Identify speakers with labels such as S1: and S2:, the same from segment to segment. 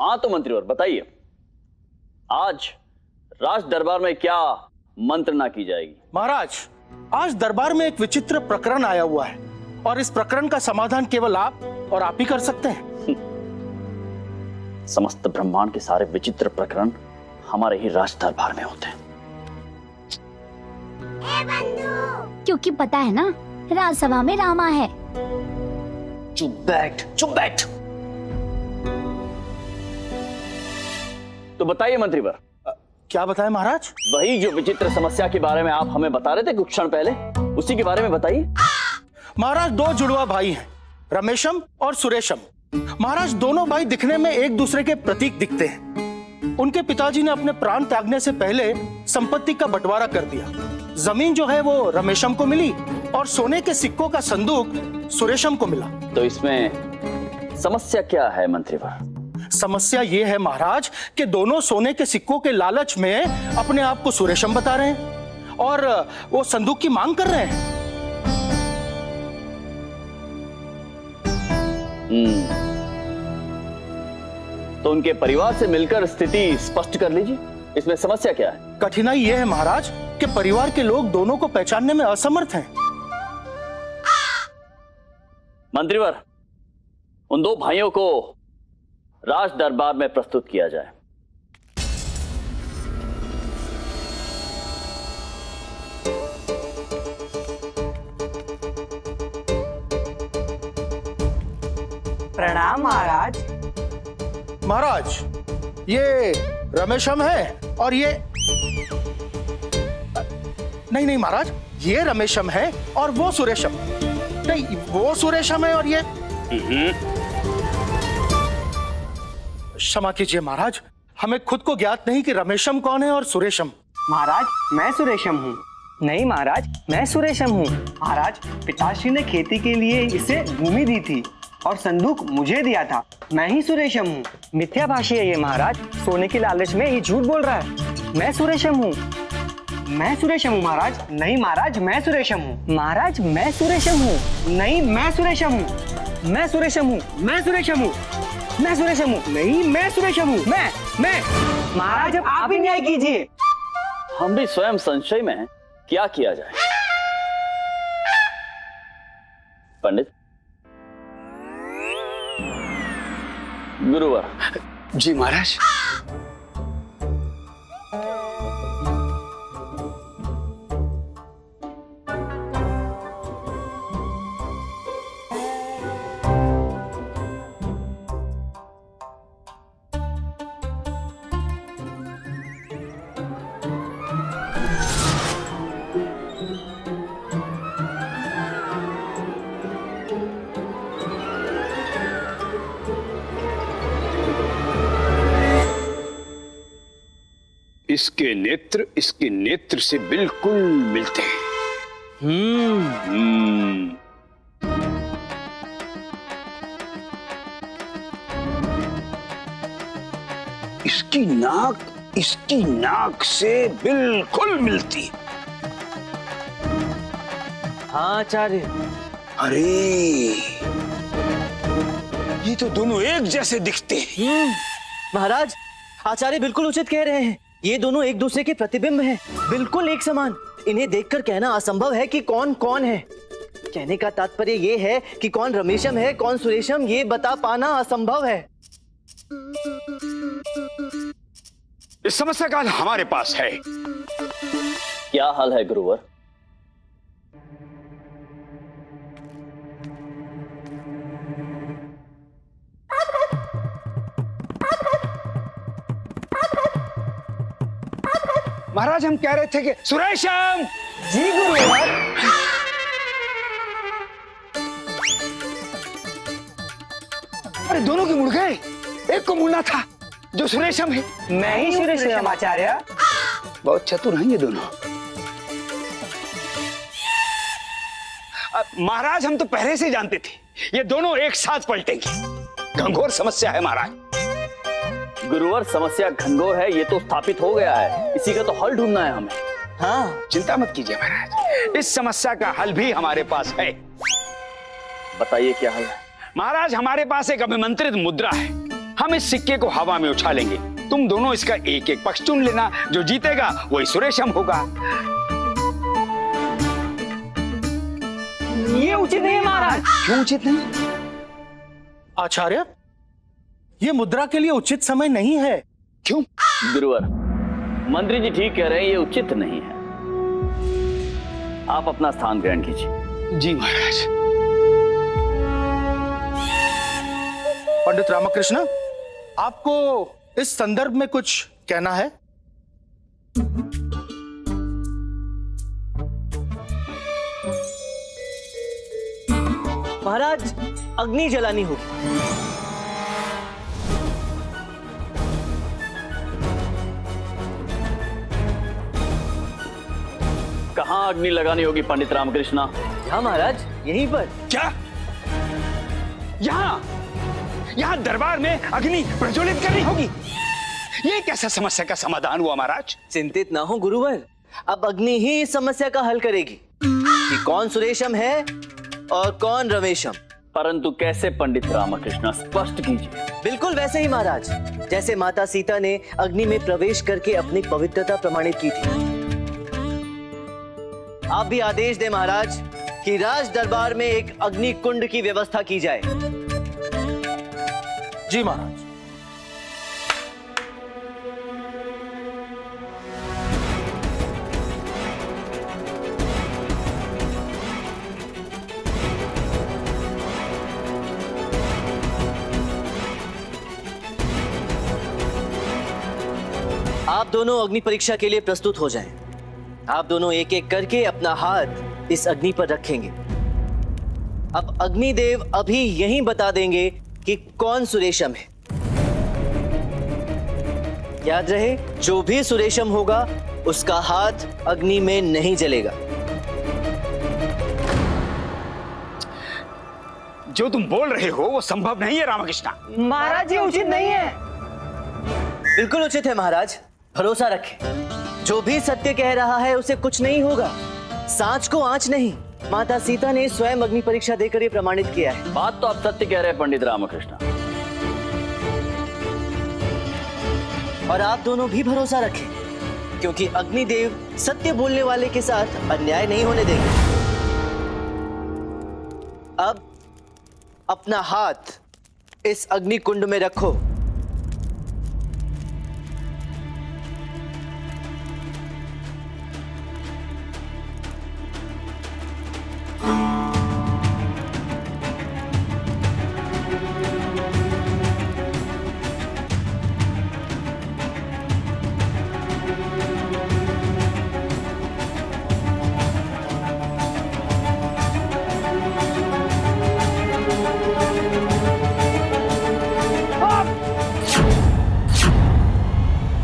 S1: हाँ तो मंत्रीवर बताइए, आज राज दरबार में क्या मंत्रणा की जाएगी?
S2: महाराज, आज दरबार में एक विचित्र प्रकरण आया हुआ है और इस प्रकरण का समाधान केवल आप और आप ही कर सकते हैं।
S1: समस्त ब्रह्मांड के सारे विचित्र प्रकरण हमारे ही राज दरबार में होते हैं।
S3: क्योंकि पता है ना, राजसभा में रामा है।
S1: चुप बैठ, चुप बैठ। तो बताइए मंत्रीवर।
S2: क्या बताएं महाराज?
S1: वही जो विचित्र समस्या के बारे में आप हमें बता रहे थे कुछ क्षण पहले, उसी के बारे में बताइए।
S2: महाराज, दो जुड़वा भाई हैं, रमेशम और सुरेशम। महाराज, दोनों भाई दिखने में एक दूसरे के प्रतीक दिखते हैं। उनके पिताजी ने अपने प्राण त्यागने से पहले संपत्ति का बंटवारा कर दिया। जमीन जो है वो रमेशम को मिली और सोने के सिक्कों का संदूक सुरेशम को मिला। तो
S1: इसमें समस्या क्या है मंत्रीवर?
S2: समस्या ये है महाराज कि दोनों सोने के सिक्कों के लालच में अपने आप को सुरेशम बता रहे हैं और वो संदूक की मांग कर रहे हैं।
S1: तो उनके परिवार से मिलकर स्थिति स्पष्ट कर लीजिए, इसमें समस्या क्या है?
S2: कठिनाई यह है महाराज कि परिवार के लोग दोनों को पहचानने में असमर्थ हैं।
S1: मंत्रीवर, उन दो भाइयों को राज दरबार में प्रस्तुत किया जाए।
S4: प्रणाम महाराज।
S2: महाराज, ये रमेशम है और ये नहीं महाराज, ये रमेशम है और वो सुरेशम नहीं, वो सुरेशम है और ये क्षमा कीजिए महाराज, हमें खुद को ज्ञात नहीं कि रमेशम कौन है और सुरेशम।
S4: महाराज, मैं सुरेशम हूँ। नहीं महाराज, मैं सुरेशम हूँ। महाराज, पिताश्री ने खेती के लिए इसे भूमि दी थी और संदूक मुझे दिया था। मैं ही सुरेशम हूँ। मिथ्याभाषी है ये महाराज, सोने की लालच में ये झूठ बोल रहा है। मैं सुरेशम हूँ। मैं सुरेशम हूँ महाराज। नहीं महाराज, मैं सुरेशम हूँ। महाराज, मैं सुरेशम हूँ। नहीं, मैं सुरेशम हूँ। मैं सुरेशम हूँ। मैं सुरेशम हूँ। मैं सुरेशम हूँ। नहीं, मैं सुरेशम हूँ। मैं महाराज, अब आप ही न्याय कीजिए।
S1: हम भी स्वयं संशय में हैं, क्या किया जाए? पंडित, गुरुवर।
S5: जी महाराज। इसके नेत्र से बिल्कुल मिलते हैं। इसकी नाक से बिल्कुल मिलती।
S4: हाँ आचार्य।
S5: अरे, ये तो दोनों एक जैसे दिखते हैं।
S4: महाराज, आचार्य बिल्कुल उचित कह रहे हैं। ये दोनों एक दूसरे के प्रतिबिंब हैं, बिल्कुल एक समान। इन्हें देखकर कहना असंभव है कि कौन कौन है। कहने का तात्पर्य ये है कि कौन रमेशम है, कौन सुरेशम, ये बता पाना असंभव है।
S5: इस समस्या का हल हमारे पास है।
S1: क्या हल है गुरुवर?
S5: महाराज, हम कह रहे थे कि सुरेशम।
S4: जी गुरुवर।
S5: अरे, दोनों के मुड़ गए। एक को मुड़ना था जो सुरेशम है।
S4: मैं ही सुरेशम आचार्य।
S5: बहुत चतुर हैं ये दोनों। महाराज, हम तो पहले से जानते थे ये दोनों एक साथ पलटेंगे। घंघोर समस्या है महाराज।
S1: गुरुवर, समस्या घनघोर है ये तो स्थापित हो गया है, इसी का तो हल ढूंढना है हमें।
S5: हाँ, चिंता मत कीजिए महाराज, इस समस्या का हल भी हमारे पास है।
S1: बताइए क्या हल है?
S5: महाराज, हमारे पास एक अभिमंत्रित मुद्रा है। हम इस सिक्के को हवा में उछालेंगे। तुम दोनों इसका एक एक पक्ष चुन लेना, जो जीतेगा वही सुरेशम होगा।
S4: ये उचित नहीं है महाराज।
S5: क्यों उचित नहीं?
S2: आचार्य, ये मुद्रा के लिए उचित समय नहीं है।
S5: क्यों?
S1: गुरुवर, मंत्री जी ठीक कह रहे हैं, ये उचित नहीं है। आप अपना स्थान ग्रहण कीजिए।
S5: जी महाराज।
S2: पंडित रामकृष्ण, आपको इस संदर्भ में कुछ कहना है?
S6: महाराज, अग्नि जलानी होगी।
S1: कहाँ अग्नि लगानी होगी पंडित रामकृष्ण?
S6: हाँ महाराज, यहीं पर।
S5: क्या? यहाँ दरबार में अग्नि प्रज्वलित करनी होगी? ये कैसा समस्या का समाधान हुआ महाराज?
S6: चिंतित ना हो गुरुवर, अब अग्नि ही इस समस्या का हल करेगी कि कौन सुरेशम है और कौन रमेशम।
S1: परंतु कैसे पंडित रामकृष्ण, स्पष्ट कीजिए।
S6: बिल्कुल वैसे ही महाराज, जैसे माता सीता ने अग्नि में प्रवेश करके अपनी पवित्रता प्रमाणित की थी। आप भी आदेश दें महाराज कि राज दरबार में एक अग्नि कुंड की व्यवस्था की जाए।
S2: जी महाराज।
S6: आप दोनों अग्नि परीक्षा के लिए प्रस्तुत हो जाएं। आप दोनों एक एक करके अपना हाथ इस अग्नि पर रखेंगे। अब अग्निदेव अभी यहीं बता देंगे कि कौन सुरेशम है। याद रहे, जो भी सुरेशम होगा उसका हाथ अग्नि में नहीं जलेगा।
S5: जो तुम बोल रहे हो वो संभव नहीं है रामकृष्ण।
S4: महाराज, ये उचित नहीं है।
S6: बिल्कुल उचित है महाराज, भरोसा रखें। जो भी सत्य कह रहा है उसे कुछ नहीं होगा। सांच को आंच नहीं, माता सीता ने स्वयं अग्नि परीक्षा देकर ये प्रमाणित किया है।
S1: बात तो आप सत्य कह रहे हैं पंडित रामकृष्ण।
S6: और आप दोनों भी भरोसा रखें, क्योंकि अग्निदेव सत्य बोलने वाले के साथ अन्याय नहीं होने देंगे। अब अपना हाथ इस अग्नि कुंड में रखो।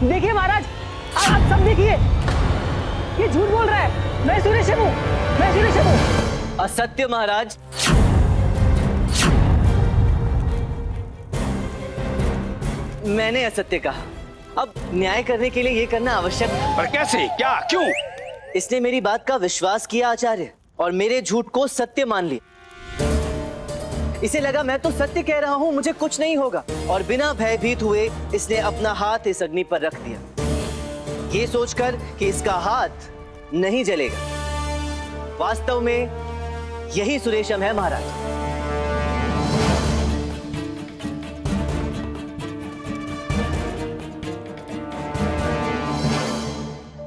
S4: देखिए महाराज, आप सब देखिए, ये झूठ बोल रहा है। मैं सुरेशम हूँ, मैं सुरेशम हूँ।
S6: असत्य महाराज। मैंने असत्य कहा। अब न्याय करने के लिए ये करना आवश्यक था।
S5: पर कैसे, क्या, क्यों?
S6: इसने मेरी बात का विश्वास किया आचार्य, और मेरे झूठ को सत्य मान लिया। इसे लगा मैं तो सत्य कह रहा हूं, मुझे कुछ नहीं होगा, और बिना भयभीत हुए इसने अपना हाथ इस अग्नि पर रख दिया, ये सोचकर कि इसका हाथ नहीं जलेगा। वास्तव में यही सुरेशम है महाराज।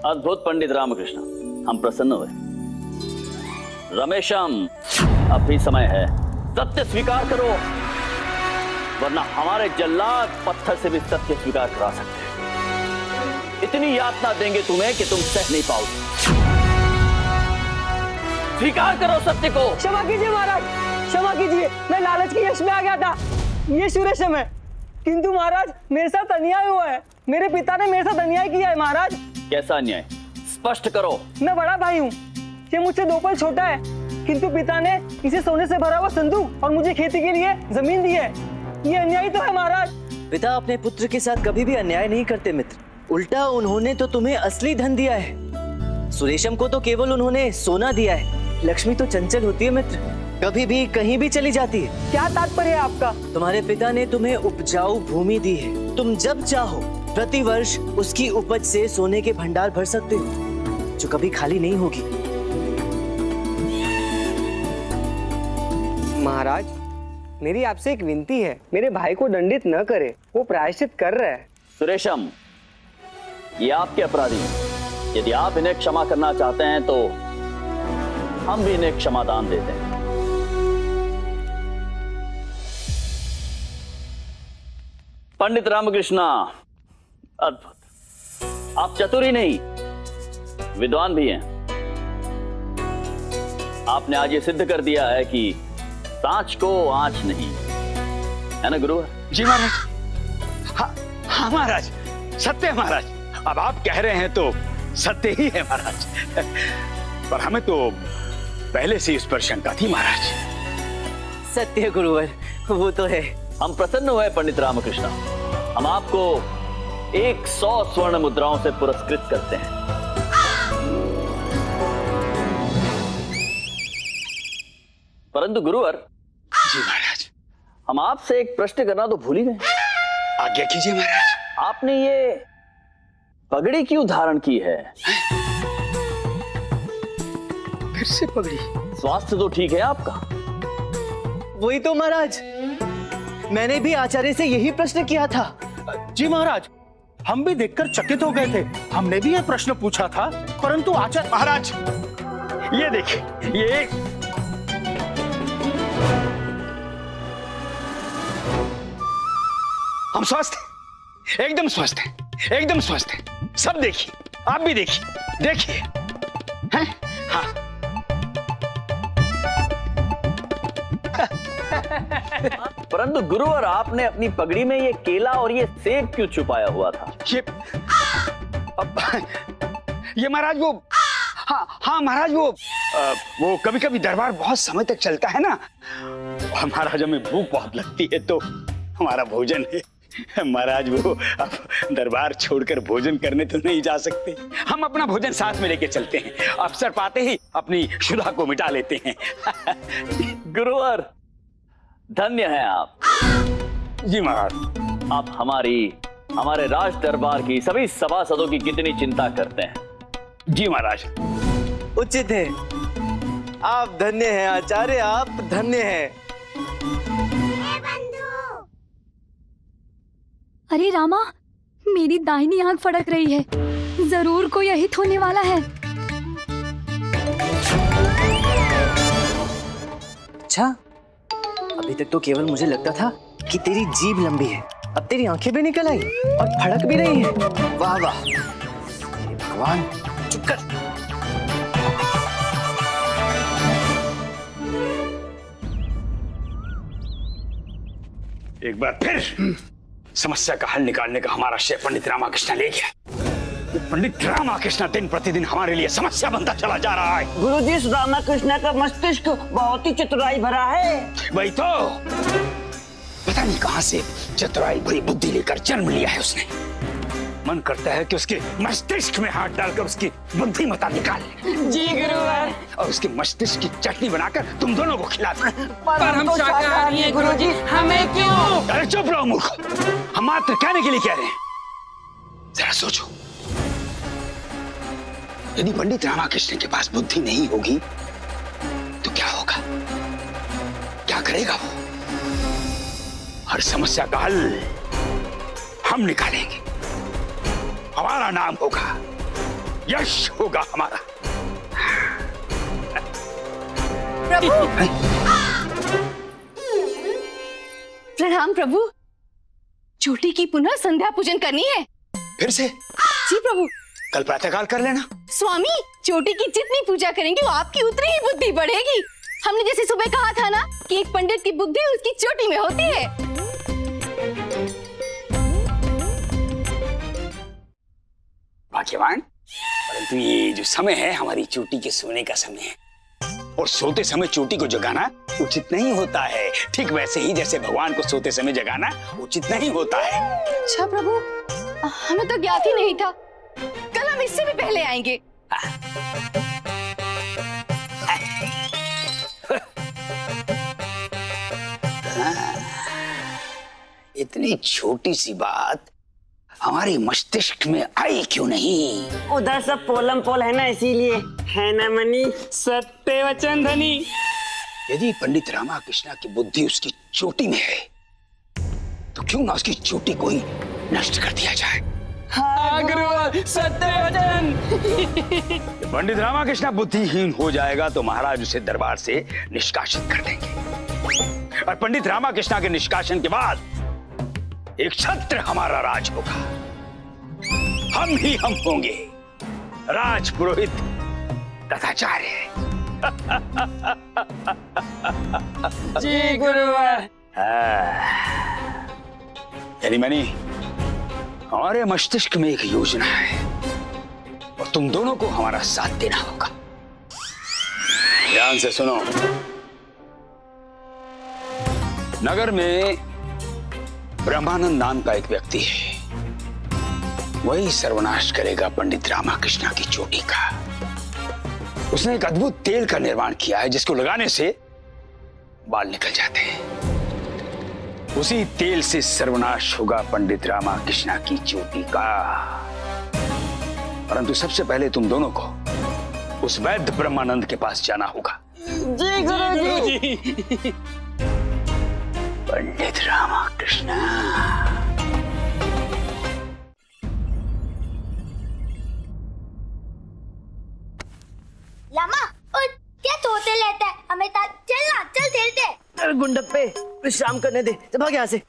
S1: अद्भुत पंडित रामकृष्ण, हम प्रसन्न हुए। रमेशम, अब भी समय है, सत्य स्वीकार करो, वरना हमारे जल्लाद पत्थर से भी सत्य स्वीकार करा सकते हैं। इतनी यातना देंगे तुम्हें कि तुम सह नहीं पाओगे। स्वीकार करो सत्य को।
S4: क्षमा कीजिए महाराज, क्षमा कीजिए, मैं लालच की यश में आ गया था। ये सुरेशम है, किंतु महाराज मेरे साथ अन्याय हुआ है। मेरे पिता ने मेरे साथ अन्याय किया है महाराज।
S1: कैसा अन्याय, स्पष्ट करो।
S4: मैं बड़ा भाई हूँ, ये मुझसे 2 पल छोटा है, किंतु पिता ने इसे सोने से भरा हुआ संदूक और मुझे खेती के लिए जमीन दी है। ये अन्याय तो है महाराज।
S6: पिता अपने पुत्र के साथ कभी भी अन्याय नहीं करते मित्र, उल्टा उन्होंने तो तुम्हें असली धन दिया है। सुरेशम को तो केवल उन्होंने सोना दिया है। लक्ष्मी तो चंचल होती है मित्र, कभी भी कहीं भी चली जाती है।
S4: क्या तात्पर्य है आपका?
S6: तुम्हारे पिता ने तुम्हें उपजाऊ भूमि दी है। तुम जब चाहो प्रतिवर्ष उसकी उपज से सोने के भंडार भर सकते हो, जो कभी खाली नहीं होगी।
S4: महाराज, मेरी आपसे एक विनती है, मेरे भाई को दंडित न करे, वो प्रायश्चित कर रहा है।
S1: सुरेशम, ये आपके अपराधी हैं। यदि आप इन्हें क्षमा करना चाहते हैं तो हम भी इन्हें क्षमादान देते हैं। पंडित रामकृष्णा, अद्भुत। आप चतुर ही नहीं, विद्वान भी हैं। आपने आज ये सिद्ध कर दिया है कि सांच को आंच नहीं, है ना गुरु?
S5: जी महाराज। हाँ महाराज, सत्य है महाराज। अब आप कह रहे हैं तो सत्य ही है महाराज। पर हमें तो पहले से इस पर शंका थी महाराज।
S6: सत्य गुरुवर, वो तो है।
S1: हम प्रसन्न हुए पंडित रामकृष्णा। हम आपको 100 स्वर्ण मुद्राओं से पुरस्कृत करते हैं। परंतु गुरुवर।
S5: जी महाराज।
S1: हम आपसे एक प्रश्न करना तो भूल ही गए।
S5: आज्ञा कीजिए महाराज।
S1: आपने ये पगड़ी क्यों धारण की है?
S5: फिर से पगड़ी?
S1: स्वास्थ्य तो ठीक है आपका?
S6: वही तो महाराज, मैंने भी आचार्य से यही प्रश्न किया था।
S2: जी महाराज, हम भी देखकर चकित हो गए थे। हमने भी यह प्रश्न पूछा था, परंतु आचार्य।
S5: महाराज, ये देखिए, ये हम स्वस्थ हैं, एकदम स्वस्थ हैं, एकदम स्वस्थ हैं। सब देखिए, आप भी देखिए, देखिए। हैं? हाँ।
S1: परंतु गुरुवर, आपने अपनी पगड़ी में ये केला और ये सेब क्यों छुपाया हुआ था?
S5: ये महाराज वो, हाँ महाराज, वो कभी कभी दरबार बहुत समय तक चलता है ना, और महाराज हमें भूख बहुत लगती है तो हमारा भोजन है। महाराज वो अब दरबार छोड़कर भोजन करने तो नहीं जा सकते, हम अपना भोजन साथ में लेके चलते हैं। अवसर पाते ही अपनी क्षुधा को मिटा लेते हैं।
S1: गुरुवर, धन्य हैं आप।
S5: जी महाराज।
S1: आप हमारे राज दरबार की सभी सभासदों की कितनी चिंता करते हैं।
S5: जी महाराज।
S6: उचित है। आप धन्य हैं आचार्य, आप धन्य हैं।
S3: अरे रामा, मेरी दाहिनी आंख फड़क रही है। जरूर कोई अहित होने वाला है।
S6: अच्छा, अभी तक तो केवल मुझे लगता था कि तेरी जीभ लंबी है, अब तेरी आंखें भी निकल आई और फड़क भी रही है। वाह वाह, हे भगवान। चुप कर।
S5: एक बार फिर समस्या का हल निकालने का हमारा शेफ पंडित रामकृष्ण ले गया। पंडित रामकृष्ण दिन प्रतिदिन हमारे लिए समस्या बनता चला जा रहा है।
S7: गुरुजी, इस रामकृष्ण का मस्तिष्क बहुत ही चतुराई भरा है।
S5: वही तो, पता नहीं कहां से चतुराई भरी बुद्धि लेकर जन्म लिया है उसने। मन करता है कि उसके मस्तिष्क में हाथ डालकर उसकी बुद्धिमत्ता निकाल ले।
S7: जी गुरुवर।
S5: और उसके मस्तिष्क की चटनी बनाकर तुम दोनों को खिला दे।
S7: पर हम शाकाहारी हैं गुरुजी, हमें क्यों?
S5: अरे चुप रहो मूर्ख, हम मात्र कहने के लिए कह रहे हैं। जरा सोचो, यदि पंडित रामकृष्ण के पास बुद्धि नहीं होगी तो क्या होगा, क्या करेगा वो? हर समस्या का हल हम निकालेंगे, हमारा नाम होगा, यश होगा हमारा।
S8: प्रभु, प्रणाम प्रभु। चोटी की पुनः संध्या पूजन करनी है।
S5: फिर से?
S8: जी प्रभु।
S5: कल प्रातःकाल कर लेना।
S8: स्वामी, चोटी की जितनी पूजा करेंगे वो आपकी उतनी ही बुद्धि बढ़ेगी। हमने जैसे सुबह कहा था ना कि एक पंडित की बुद्धि उसकी चोटी में होती है।
S5: भाग्यवान, परंतु ये जो समय है हमारी चोटी के सोने का समय है, और सोते समय चोटी को जगाना उचित नहीं होता है। ठीक वैसे ही जैसे भगवान को सोते समय जगाना उचित नहीं होता है।
S8: अच्छा प्रभु, हमें तो ज्ञात ही नहीं था। कल हम इससे भी पहले आएंगे।
S5: इतनी छोटी सी बात हमारे मस्तिष्क में आई क्यों नहीं?
S7: उधर सब पोलम पोल है ना, इसीलिए है ना मनी।
S9: सत्य वचन धनी।
S5: यदि पंडित रामाकृष्णा की बुद्धि उसकी चोटी में है तो क्यों ना उसकी चोटी को ही नष्ट कर दिया जाए।
S9: हाँ गुरुवर, सत्य वचन।
S5: पंडित रामाकृष्णा बुद्धिहीन हो जाएगा तो महाराज उसे दरबार से निष्कासित कर देंगे और पंडित रामाकृष्णा के निष्कासन के बाद एक छत्र हमारा राज होगा। हम ही हम होंगे राज पुरोहित तथाचार्य।
S9: जी गुरुवर।
S5: यानी मैंने हमारे मस्तिष्क में एक योजना है और तुम दोनों को हमारा साथ देना होगा। ध्यान से सुनो। नगर में ब्रह्मानंद नाम का एक व्यक्ति है, वही सर्वनाश करेगा पंडित रामाकृष्णा की चोटी का। उसने एक अद्भुत तेल का निर्माण किया है जिसको लगाने से बाल निकल जाते हैं। उसी तेल से सर्वनाश होगा पंडित रामाकृष्णा की चोटी का। परंतु सबसे पहले तुम दोनों को उस वैद्य ब्रह्मानंद के पास जाना होगा।
S7: जी गुरुजी।
S5: पंडित रामाकृष्णा।
S10: लामा और क्या सोते लेते हैं? हमें चलना, चल खेलते।
S6: अरे गुंडप्पे, विश्राम करने दे, जब भाग यहाँ से।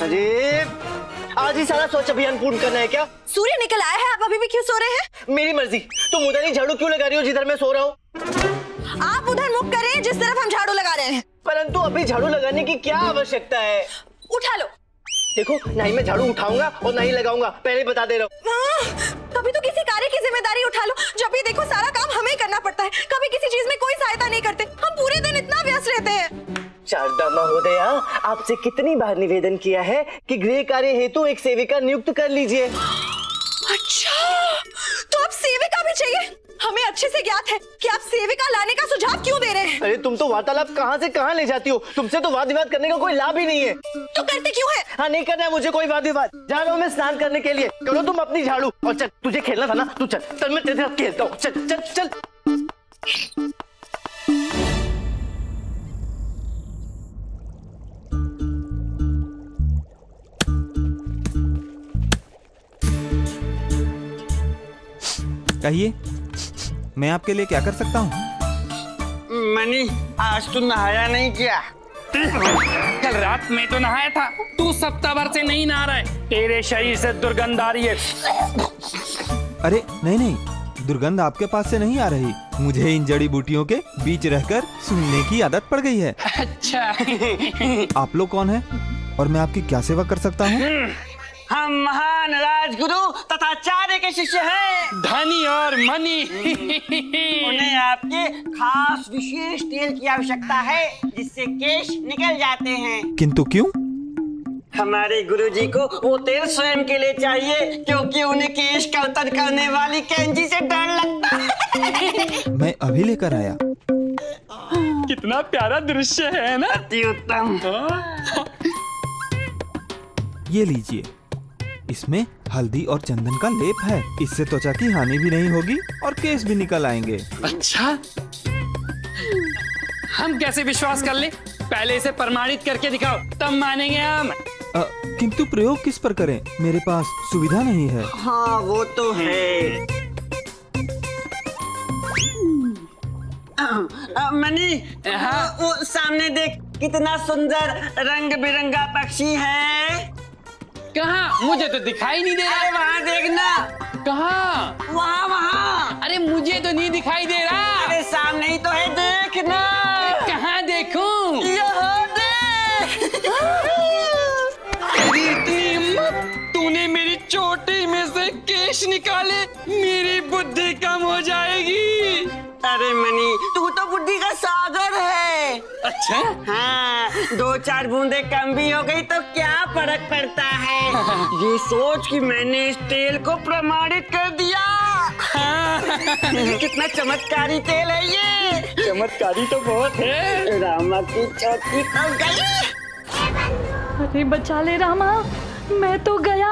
S6: अरे आज ही सारा स्वच्छ अभियान पूर्ण करना है क्या?
S8: सूर्य निकल आया है, आप अभी भी क्यों सो रहे हैं?
S6: मेरी मर्जी। तुम उधर ही झाड़ू क्यों लगा रही हो जिधर मैं सो रहा हूँ?
S8: आप उधर मुख करें जिस तरफ हम झाड़ू लगा रहे हैं।
S6: परंतु अभी झाड़ू लगाने की क्या आवश्यकता है?
S8: उठा लो।
S6: देखो, ना ही मैं झाड़ू उठाऊंगा और ना ही लगाऊंगा, पहले बता दे रहा हूँ।
S8: कभी तो किसी कार्य की जिम्मेदारी उठा लो। जब भी देखो सारा काम हमें करना पड़ता है, कभी किसी चीज में कोई सहायता नहीं करते। हम पूरे दिन इतना व्यस्त रहते हैं।
S6: शारदा महोदया, आपसे कितनी बार निवेदन किया है कि गृह कार्य हेतु एक सेविका नियुक्त कर लीजिए।
S8: अच्छा, तो अब सेविका भी चाहिए। हमें अच्छे से ज्ञात है कि आप सेविका लाने का सुझाव क्यों दे रहे हैं।
S6: अरे तुम तो वार्तालाप कहाँ से कहाँ ले जाती हो। तुमसे तो वाद विवाद करने का कोई लाभ ही नहीं है।
S8: तो करते क्यों है?
S6: हाँ, नहीं करना है मुझे कोई वाद विवाद। जा रहा हूँ मैं स्नान करने के लिए। करो तुम अपनी झाड़ू और चल, तुझे खेलना था ना, तू चल। चल मैं तेरे साथ खेलता हूँ। चल चल चल।
S11: कहिए, मैं आपके लिए क्या कर सकता हूँ?
S7: मनी, आज तू नहाया नहीं क्या?
S9: कल रात में तो नहाया था। तू सप्ताह भर से नहीं नहा रहा है। तेरे शरीर से दुर्गंध आ रही है।
S11: अरे नहीं नहीं, दुर्गंध आपके पास से नहीं आ रही। मुझे इन जड़ी बूटियों के बीच रहकर सूंघने की आदत पड़ गई है।
S9: अच्छा।
S11: आप लोग कौन हैं और मैं आपकी क्या सेवा कर सकता हूँ?
S7: हम महान राजगुरु तथा आचार्य के शिष्य हैं,
S9: धनी और मनी।
S7: उन्हें आपके खास विशेष तेल की आवश्यकता है जिससे केश निकल जाते हैं।
S11: किंतु क्यों?
S7: हमारे गुरुजी को वो तेल स्वयं के लिए चाहिए क्योंकि उन्हें केश कर्तन करने वाली कैंची से डर लगता है।
S11: मैं अभी लेकर आया।
S9: कितना प्यारा दृश्य है ना?
S7: अति उत्तम।
S11: ये लीजिए, इसमें हल्दी और चंदन का लेप है। इससे त्वचा की हानि भी नहीं होगी और केश भी निकल आएंगे।
S9: अच्छा, हम कैसे विश्वास कर ले? पहले इसे प्रमाणित करके दिखाओ, तब मानेंगे हम।
S11: किंतु प्रयोग किस पर करें? मेरे पास सुविधा नहीं है।
S7: हाँ वो तो है। मनी,
S9: हाँ?
S7: वो सामने देख, कितना सुंदर रंग बिरंगा पक्षी है।
S9: कहाँ? मुझे तो दिखाई नहीं दे रहा।
S7: अरे वहाँ देखना।
S9: कहाँ?
S7: वहाँ वहाँ।
S9: अरे मुझे तो नहीं दिखाई दे रहा।
S7: अरे सामने ही तो है, देखना।
S9: कहाँ देखूं?
S7: यहाँ देख।
S9: तेरी इतनी हिम्मत! तूने मेरी चोटी में से केश निकाले, मेरी बुद्धि कम हो जाएगी।
S7: अरे मनी, तू तो बुद्धि का सागर है।
S9: अच्छा,
S7: हाँ, 2-4 बूंदे कम भी हो गई तो क्या फर्क पड़ता है। ये सोच कि मैंने इस तेल को प्रमाणित कर दिया। कितना चमत्कारी तेल है ये।
S9: चमत्कारी तो बहुत है।
S7: रामा की चौकी तो गई।
S3: अरे बचा ले रामा, मैं तो गया।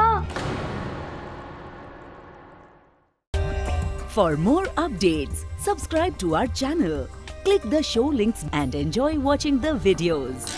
S12: For more updates, subscribe to our channel, click the show links and enjoy watching the videos.